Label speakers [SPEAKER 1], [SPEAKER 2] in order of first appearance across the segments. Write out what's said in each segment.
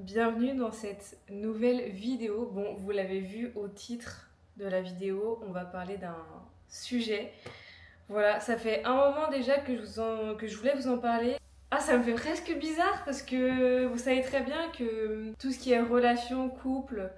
[SPEAKER 1] Bienvenue dans cette nouvelle vidéo. Bon, vous l'avez vu au titre de la vidéo, on va parler d'un sujet. Voilà, ça fait un moment déjà que je voulais vous en parler. Ah, ça me fait presque bizarre parce que vous savez très bien que tout ce qui est relation, couple,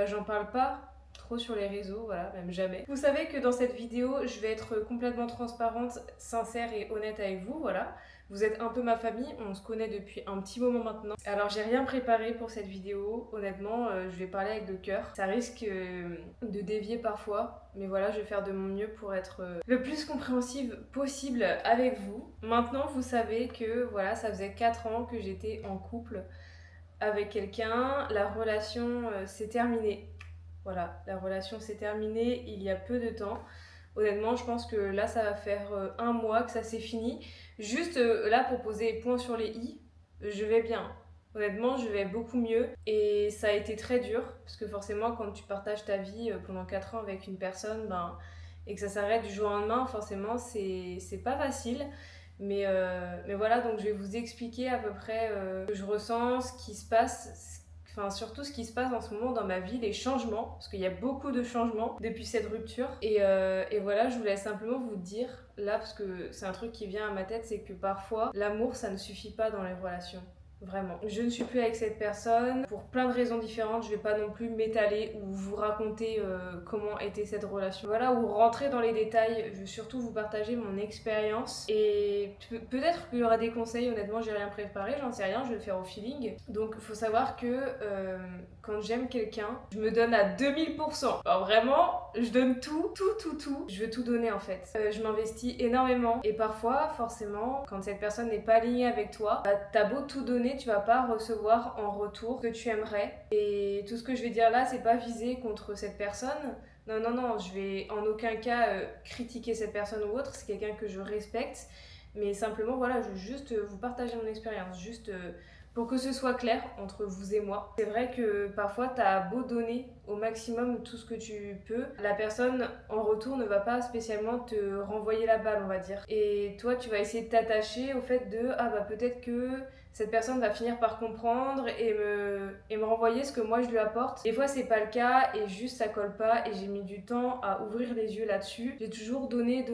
[SPEAKER 1] j'en parle pas trop sur les réseaux, voilà, même jamais. Vous savez que dans cette vidéo, je vais être complètement transparente, sincère et honnête avec vous, voilà. Vous êtes un peu ma famille, on se connaît depuis un petit moment maintenant. Alors j'ai rien préparé pour cette vidéo, honnêtement, je vais parler avec le cœur. Ça risque de dévier parfois, mais voilà, je vais faire de mon mieux pour être le plus compréhensive possible avec vous. Maintenant, vous savez que voilà, ça faisait 4 ans que j'étais en couple avec quelqu'un, la relation s'est terminée. Voilà, la relation s'est terminée il y a peu de temps. Honnêtement, je pense que là, ça va faire un mois que ça s'est fini. Juste là, pour poser les points sur les i, je vais bien. Honnêtement, je vais beaucoup mieux. Et ça a été très dur, parce que forcément, quand tu partages ta vie pendant 4 ans avec une personne, et que ça s'arrête du jour au lendemain, forcément, c'est pas facile. Mais voilà, donc je vais vous expliquer à peu près ce que je ressens, ce qui se passe, enfin surtout ce qui se passe en ce moment dans ma vie, les changements, parce qu'il y a beaucoup de changements depuis cette rupture. Et voilà, je voulais simplement vous dire, là, parce que c'est un truc qui vient à ma tête, c'est que parfois, l'amour, ça ne suffit pas dans les relations. Vraiment. Je ne suis plus avec cette personne pour plein de raisons différentes. Je vais pas non plus m'étaler ou vous raconter comment était cette relation. Voilà, ou rentrer dans les détails. Je veux surtout vous partager mon expérience. Et peut-être qu'il y aura des conseils. Honnêtement, j'ai rien préparé, j'en sais rien. Je vais le faire au feeling. Donc, il faut savoir que quand j'aime quelqu'un, je me donne à 2000%. Alors vraiment, je donne tout. Je veux tout donner en fait. Je m'investis énormément. Et parfois, forcément, quand cette personne n'est pas alignée avec toi, t'as beau tout donner, tu vas pas recevoir en retour ce que tu aimerais. Et tout ce que je vais dire là, c'est pas visé contre cette personne. Non, je vais en aucun cas critiquer cette personne ou autre. C'est quelqu'un que je respecte. Mais simplement, voilà, je veux juste vous partager mon expérience. Juste pour que ce soit clair entre vous et moi. C'est vrai que parfois, t'as beau donner au maximum tout ce que tu peux, la personne en retour ne va pas spécialement te renvoyer la balle, on va dire. Et toi, tu vas essayer de t'attacher au fait de ah bah peut-être que cette personne va finir par comprendre et me renvoyer ce que moi je lui apporte. Des fois, c'est pas le cas et juste ça colle pas et j'ai mis du temps à ouvrir les yeux là-dessus. J'ai toujours donné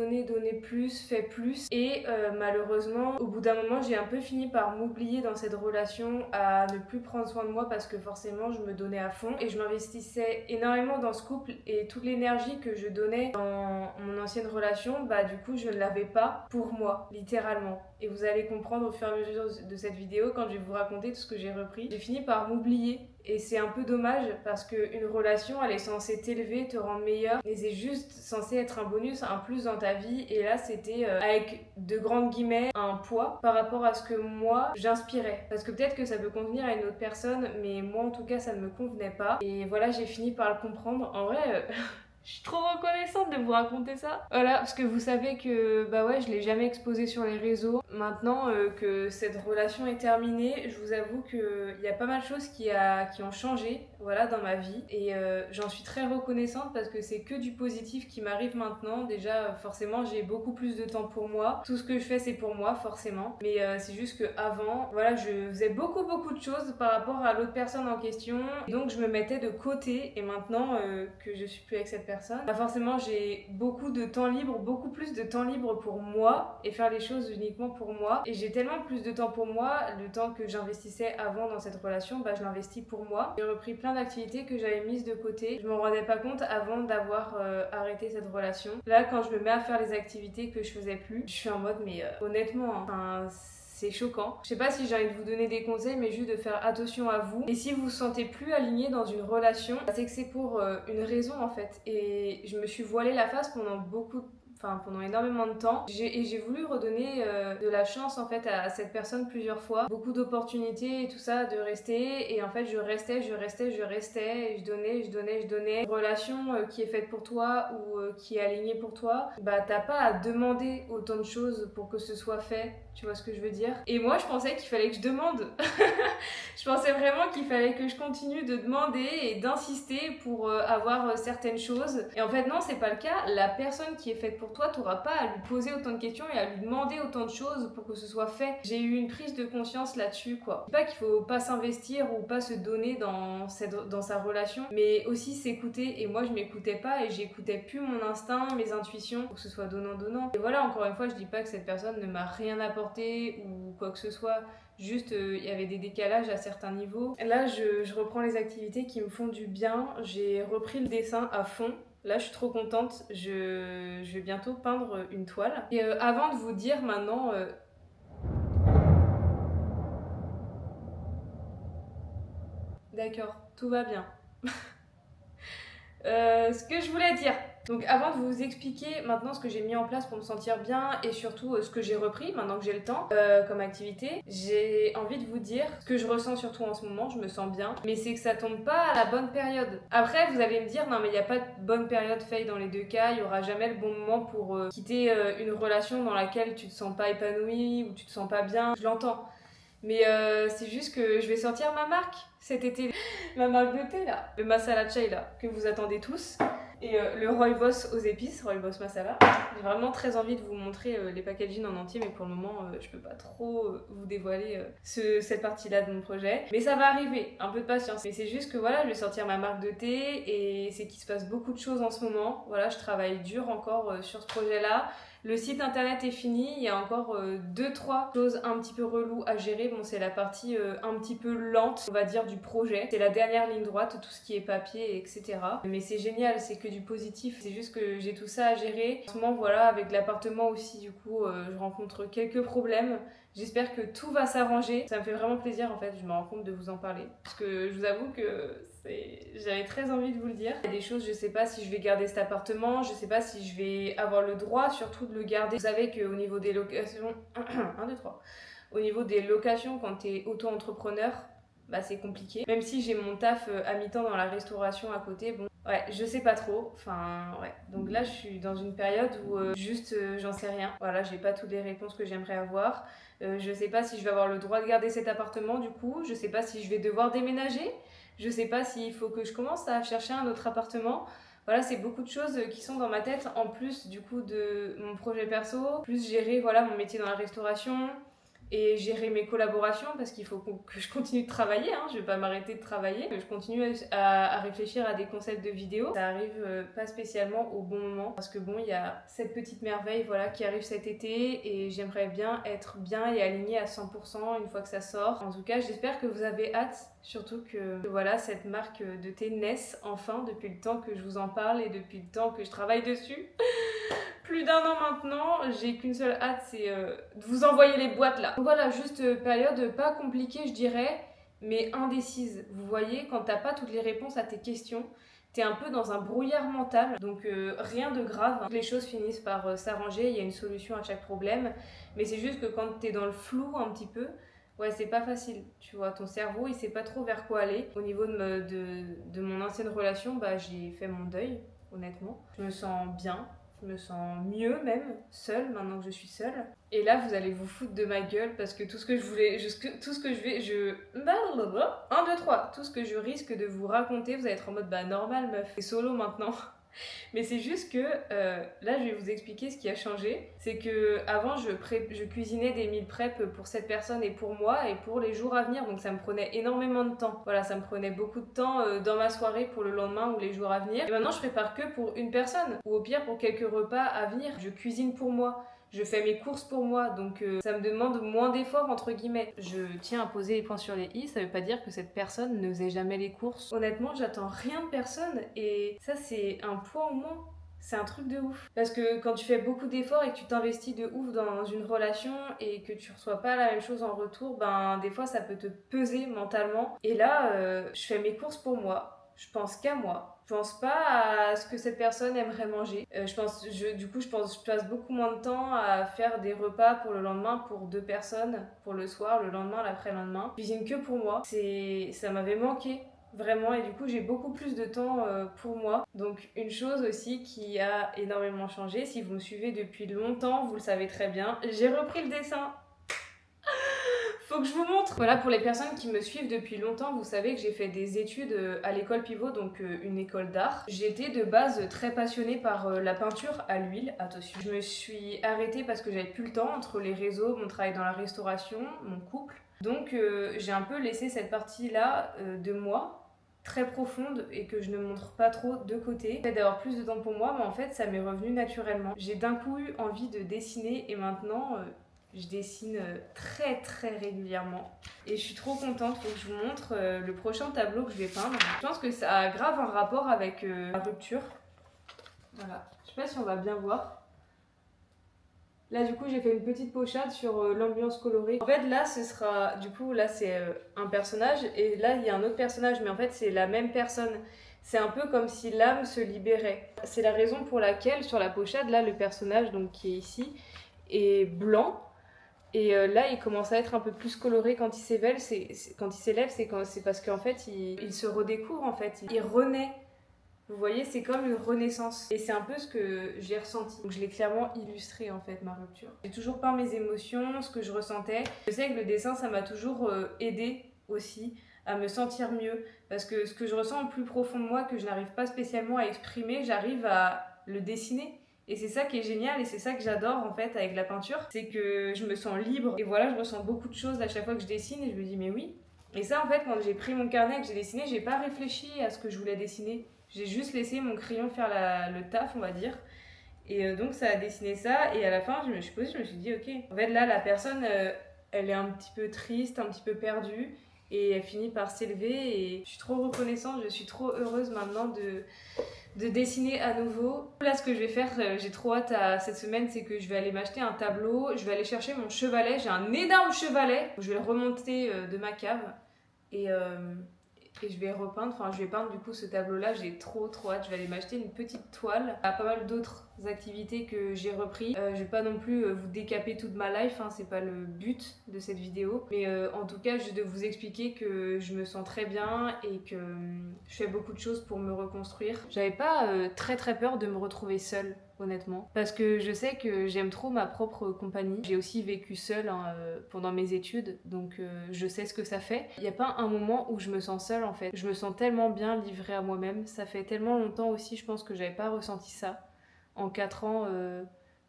[SPEAKER 1] plus, fait plus et malheureusement, au bout d'un moment, j'ai un peu fini par m'oublier dans cette relation, à ne plus prendre soin de moi parce que forcément, je me donnais à fond et je m'investissais énormément dans ce couple et toute l'énergie que je donnais dans mon ancienne relation, bah du coup, je ne l'avais pas pour moi, littéralement. Et vous allez comprendre au fur et à mesure de cette vidéo quand je vais vous raconter tout ce que j'ai repris. J'ai fini par m'oublier et c'est un peu dommage parce qu'une relation, elle est censée t'élever, te rendre meilleur, mais c'est juste censé être un bonus, un plus dans ta vie. Et là, c'était avec de grandes guillemets un poids par rapport à ce que moi j'inspirais. Parce que peut-être que ça peut convenir à une autre personne, mais moi en tout cas, ça ne me convenait pas. Et voilà, j'ai fini par le comprendre. En vrai, je suis trop reconnaissante de vous raconter ça. Voilà, parce que vous savez que bah ouais, je l'ai jamais exposé sur les réseaux. Maintenant que cette relation est terminée, je vous avoue qu'il y a pas mal de choses qui ont changé, voilà, dans ma vie. Et j'en suis très reconnaissante parce que c'est que du positif qui m'arrive maintenant. Déjà, forcément, j'ai beaucoup plus de temps pour moi. Tout ce que je fais, c'est pour moi, forcément. Mais c'est juste que avant, voilà, je faisais beaucoup de choses par rapport à l'autre personne en question. Et donc, je me mettais de côté. Et maintenant que je suis plus avec cette personne, bah forcément j'ai beaucoup de temps libre, beaucoup plus de temps libre pour moi et faire les choses uniquement pour moi. Et j'ai tellement plus de temps pour moi, le temps que j'investissais avant dans cette relation, bah je l'investis pour moi. J'ai repris plein d'activités que j'avais mises de côté. Je me rendais pas compte avant d'avoir arrêté cette relation. Là, quand je me mets à faire les activités que je faisais plus, je suis en mode mais honnêtement, enfin c'est choquant. Je sais pas si j'ai envie de vous donner des conseils, mais juste de faire attention à vous. Et si vous vous sentez plus aligné dans une relation, c'est que c'est pour une raison en fait. Et je me suis voilée la face pendant énormément de temps. J'ai voulu redonner de la chance en fait à cette personne plusieurs fois. Beaucoup d'opportunités et tout ça de rester. Et en fait, je restais. Et je donnais. Une relation qui est faite pour toi ou qui est alignée pour toi, bah t'as pas à demander autant de choses pour que ce soit fait. Tu vois ce que je veux dire? Et moi, je pensais qu'il fallait que je demande. Je pensais vraiment qu'il fallait que je continue de demander et d'insister pour avoir certaines choses. Et en fait, non, c'est pas le cas. La personne qui est faite pour pour toi, t'auras pas à lui poser autant de questions et à lui demander autant de choses pour que ce soit fait. J'ai eu une prise de conscience là-dessus, quoi. Je dis pas qu'il faut pas s'investir ou pas se donner dans sa relation, mais aussi s'écouter. Et moi, je m'écoutais pas et j'écoutais plus mon instinct, mes intuitions, pour que ce soit donnant-donnant. Et voilà, encore une fois, je dis pas que cette personne ne m'a rien apporté ou quoi que ce soit. Juste, il y avait des décalages à certains niveaux. Là, je reprends les activités qui me font du bien. J'ai repris le dessin à fond. Là, je suis trop contente. Je vais bientôt peindre une toile. Et avant de vous dire maintenant... D'accord, tout va bien. Ce que je voulais dire. Donc avant de vous expliquer maintenant ce que j'ai mis en place pour me sentir bien et surtout ce que j'ai repris maintenant que j'ai le temps comme activité, j'ai envie de vous dire ce que je ressens surtout en ce moment, je me sens bien, mais c'est que ça tombe pas à la bonne période. Après vous allez me dire non mais il n'y a pas de bonne période Faye dans les deux cas, il y aura jamais le bon moment pour quitter une relation dans laquelle tu te sens pas épanoui ou tu te sens pas bien, je l'entends. Mais c'est juste que je vais sortir ma marque cet été. Ma marque de thé là. Le masala chai là, que vous attendez tous. Et le rooibos aux épices, rooibos masala. J'ai vraiment très envie de vous montrer les packaging en entier, mais pour le moment, je peux pas trop vous dévoiler cette partie-là de mon projet. Mais ça va arriver, un peu de patience. Mais c'est juste que voilà, je vais sortir ma marque de thé et c'est qu'il se passe beaucoup de choses en ce moment. Voilà, je travaille dur encore sur ce projet-là. Le site internet est fini, il y a encore 2-3 choses un petit peu reloues à gérer. Bon, c'est la partie un petit peu lente, on va dire, du projet. C'est la dernière ligne droite, tout ce qui est papier, etc. Mais c'est génial, c'est que du positif. C'est juste que j'ai tout ça à gérer. En ce moment, voilà, avec l'appartement aussi, du coup, je rencontre quelques problèmes. J'espère que tout va s'arranger. Ça me fait vraiment plaisir, en fait, je me rends compte de vous en parler. Parce que je vous avoue que j'avais très envie de vous le dire. Il y a des choses, je sais pas si je vais garder cet appartement, je sais pas si je vais avoir le droit surtout de le garder. Vous savez qu'au niveau des locations... 1, 2, 3. Au niveau des locations, quand t'es auto-entrepreneur, bah c'est compliqué. Même si j'ai mon taf à mi-temps dans la restauration à côté, bon... Ouais, je sais pas trop. Enfin, ouais. Donc là, je suis dans une période où j'en sais rien. Voilà, j'ai pas toutes les réponses que j'aimerais avoir. Je sais pas si je vais avoir le droit de garder cet appartement du coup. Je sais pas si je vais devoir déménager. Je sais pas s'il faut que je commence à chercher un autre appartement. Voilà, c'est beaucoup de choses qui sont dans ma tête en plus du coup de mon projet perso, plus gérer voilà mon métier dans la restauration et gérer mes collaborations parce qu'il faut que je continue de travailler, hein, je vais pas m'arrêter de travailler, que je continue à réfléchir à des concepts de vidéos. Ça arrive pas spécialement au bon moment parce que bon, il y a cette petite merveille voilà qui arrive cet été et j'aimerais bien être bien et alignée à 100% une fois que ça sort. En tout cas, j'espère que vous avez hâte, surtout que voilà cette marque de thé naisse enfin depuis le temps que je vous en parle et depuis le temps que je travaille dessus. Plus d'1 an maintenant, j'ai qu'une seule hâte, c'est de vous envoyer les boîtes là. Donc voilà, juste période pas compliquée je dirais, mais indécise. Vous voyez, quand t'as pas toutes les réponses à tes questions, t'es un peu dans un brouillard mental, donc rien de grave. Hein. Les choses finissent par s'arranger, il y a une solution à chaque problème, mais c'est juste que quand t'es dans le flou un petit peu, ouais, c'est pas facile, tu vois, ton cerveau il sait pas trop vers quoi aller. Au niveau de mon ancienne relation, bah j'ai fait mon deuil, honnêtement. Je me sens bien. Je me sens mieux même, seule, maintenant que je suis seule. Et là, vous allez vous foutre de ma gueule parce que tout ce que je voulais, tout ce que je vais, 1, 2, 3. Tout ce que je risque de vous raconter, vous allez être en mode, bah normal meuf, c'est solo maintenant. Mais c'est juste que là, je vais vous expliquer ce qui a changé. C'est que avant, je cuisinais des meal prep pour cette personne et pour moi et pour les jours à venir. Donc ça me prenait énormément de temps. Voilà, ça me prenait beaucoup de temps dans ma soirée pour le lendemain ou les jours à venir. Et maintenant, je prépare que pour une personne ou au pire pour quelques repas à venir. Je cuisine pour moi. Je fais mes courses pour moi, donc ça me demande moins d'efforts entre guillemets. Je tiens à poser les points sur les i, ça veut pas dire que cette personne ne faisait jamais les courses. Honnêtement, j'attends rien de personne et ça c'est un point au moins. C'est un truc de ouf. Parce que quand tu fais beaucoup d'efforts et que tu t'investis de ouf dans une relation et que tu reçois pas la même chose en retour, ben des fois ça peut te peser mentalement. Et là, je fais mes courses pour moi. Je pense qu'à moi. Je pense pas à ce que cette personne aimerait manger. Je passe beaucoup moins de temps à faire des repas pour le lendemain pour 2 personnes, pour le soir, le lendemain, l'après-lendemain. Je cuisine que pour moi. Ça m'avait manqué. Vraiment, et du coup j'ai beaucoup plus de temps pour moi. Donc une chose aussi qui a énormément changé, si vous me suivez depuis longtemps, vous le savez très bien, j'ai repris le dessin. Faut que je vous montre. Voilà, pour les personnes qui me suivent depuis longtemps, vous savez que j'ai fait des études à l'école Pivot, donc une école d'art. J'étais de base très passionnée par la peinture à l'huile, attention. Je me suis arrêtée parce que j'avais plus le temps entre les réseaux, mon travail dans la restauration, mon couple. Donc j'ai un peu laissé cette partie-là de moi très profonde et que je ne montre pas trop de côté. Le fait d'avoir plus de temps pour moi, mais en fait ça m'est revenu naturellement. J'ai d'un coup eu envie de dessiner et maintenant je dessine très très régulièrement et je suis trop contente. Faut que je vous montre le prochain tableau que je vais peindre. Je pense que ça a grave un rapport avec la rupture. Voilà, je sais pas si on va bien voir. Là, du coup, j'ai fait une petite pochade sur l'ambiance colorée. En fait, là, ce sera... Du coup, là, c'est un personnage. Et là, il y a un autre personnage. Mais en fait, c'est la même personne. C'est un peu comme si l'âme se libérait. C'est la raison pour laquelle, sur la pochade, là, le personnage donc, qui est ici est blanc. Et là, il commence à être un peu plus coloré quand il s'élève. C'est parce qu'en fait, il se redécouvre, en fait. Il renaît. Vous voyez, c'est comme une renaissance. Et c'est un peu ce que j'ai ressenti. Donc je l'ai clairement illustré en fait, ma rupture. J'ai toujours peint mes émotions, ce que je ressentais. Je sais que le dessin, ça m'a toujours aidé aussi à me sentir mieux. Parce que ce que je ressens au plus profond de moi, que je n'arrive pas spécialement à exprimer, j'arrive à le dessiner. Et c'est ça qui est génial et c'est ça que j'adore en fait avec la peinture. C'est que je me sens libre. Et voilà, je ressens beaucoup de choses à chaque fois que je dessine et je me dis mais oui. Et ça en fait, quand j'ai pris mon carnet et que j'ai dessiné, j'ai pas réfléchi à ce que je voulais dessiner. J'ai juste laissé mon crayon faire le taf, on va dire. Et donc ça a dessiné ça. Et à la fin, je me suis posée, je me suis dit, ok. En fait, là, la personne, elle est un petit peu triste, un petit peu perdue. Et elle finit par s'élever. Et je suis trop reconnaissante, je suis trop heureuse maintenant de dessiner à nouveau. Là, ce que je vais faire, j'ai trop hâte à cette semaine, c'est que je vais aller m'acheter un tableau. Je vais aller chercher mon chevalet. J'ai un énorme chevalet. Je vais le remonter de ma cave. Et je vais repeindre, enfin je vais peindre du coup ce tableau là, j'ai trop hâte, je vais aller m'acheter une petite toile. Il y a pas mal d'autres activités que j'ai repris. Je vais pas non plus vous décaper toute ma life, hein, c'est pas le but de cette vidéo. Mais en tout cas, je vais vous expliquer que je me sens très bien et que je fais beaucoup de choses pour me reconstruire. J'avais pas très peur de me retrouver seule. Honnêtement. Parce que je sais que j'aime trop ma propre compagnie. J'ai aussi vécu seule hein, pendant mes études, donc je sais ce que ça fait. Il n'y a pas un moment où je me sens seule en fait. Je me sens tellement bien livrée à moi-même. Ça fait tellement longtemps aussi, je pense que j'avais pas ressenti ça. En 4 ans,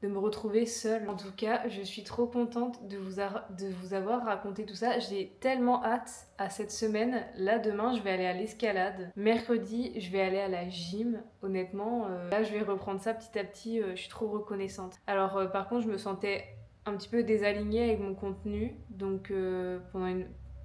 [SPEAKER 1] de me retrouver seule. En tout cas, je suis trop contente de vous avoir raconté tout ça. J'ai tellement hâte à cette semaine. Là, demain, je vais aller à l'escalade. Mercredi, je vais aller à la gym. Honnêtement, là, je vais reprendre ça petit à petit. Je suis trop reconnaissante. Alors, par contre, je me sentais un petit peu désalignée avec mon contenu. Donc,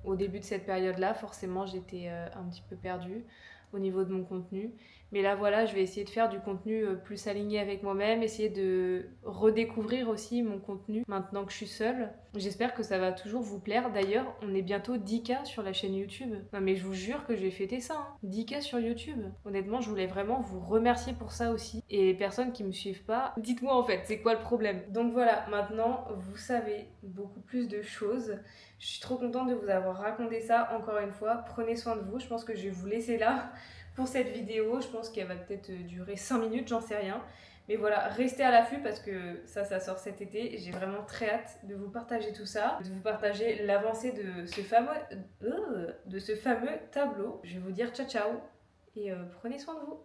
[SPEAKER 1] au début de cette période-là, forcément, j'étais un petit peu perdue au niveau de mon contenu. Mais là, voilà, je vais essayer de faire du contenu plus aligné avec moi-même, essayer de redécouvrir aussi mon contenu maintenant que je suis seule. J'espère que ça va toujours vous plaire. D'ailleurs, on est bientôt 10K sur la chaîne YouTube. Non mais je vous jure que je vais fêter ça, hein. 10K sur YouTube. Honnêtement, je voulais vraiment vous remercier pour ça aussi. Et les personnes qui me suivent pas, dites-moi en fait, c'est quoi le problème? Donc voilà, maintenant, vous savez beaucoup plus de choses. Je suis trop contente de vous avoir raconté ça encore une fois. Prenez soin de vous. Je pense que je vais vous laisser là pour cette vidéo. Je pense qu'elle va peut-être durer 5 minutes, j'en sais rien. Mais voilà, restez à l'affût parce que ça sort cet été. Et j'ai vraiment très hâte de vous partager tout ça, de vous partager l'avancée de ce fameux tableau. Je vais vous dire ciao ciao et prenez soin de vous.